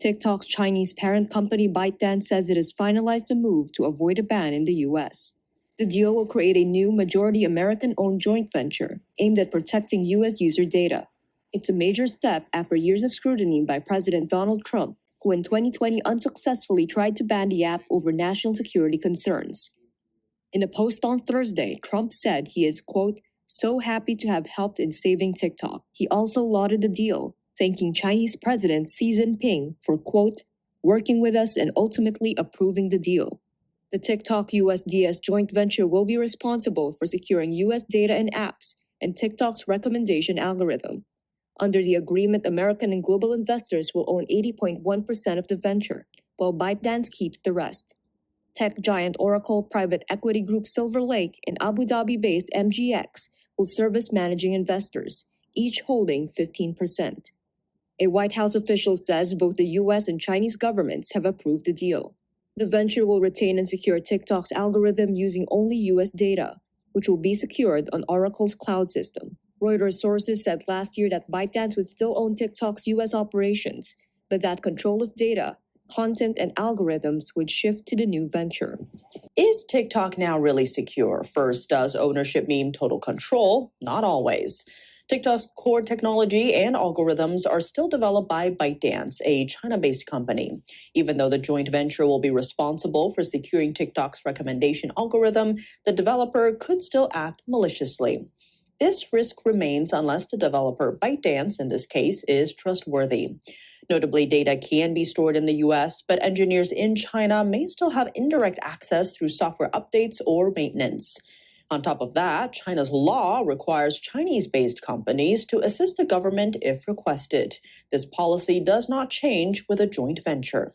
TikTok's Chinese parent company ByteDance says it has finalized a move to avoid a ban in the U.S. The deal will create a new majority American-owned joint venture aimed at protecting U.S. user data. It's a major step after years of scrutiny by President Donald Trump, who in 2020 unsuccessfully tried to ban the app over national security concerns. In a post on Thursday, Trump said he is, quote, so happy to have helped in saving TikTok. He also lauded the deal, thanking Chinese President Xi Jinping for, quote, working with us and ultimately approving the deal. The TikTok USDS joint venture will be responsible for securing U.S. data and apps and TikTok's recommendation algorithm. Under the agreement, American and global investors will own 80.1% of the venture, while ByteDance keeps the rest. Tech giant Oracle private equity group Silver Lake and Abu Dhabi-based MGX will serve as managing investors, each holding 15%. A White House official says both the U.S. and Chinese governments have approved the deal. The venture will retain and secure TikTok's algorithm using only U.S. data, which will be secured on Oracle's cloud system. Reuters sources said last year that ByteDance would still own TikTok's U.S. operations, but that control of data, content, and algorithms would shift to the new venture. Is TikTok now really secure? First, does ownership mean total control? Not always. TikTok's core technology and algorithms are still developed by ByteDance, a China-based company. Even though the joint venture will be responsible for securing TikTok's recommendation algorithm, the developer could still act maliciously. This risk remains unless the developer, ByteDance in this case, is trustworthy. Notably, data can be stored in the U.S., but engineers in China may still have indirect access through software updates or maintenance. On top of that, China's law requires Chinese-based companies to assist the government if requested. This policy does not change with a joint venture.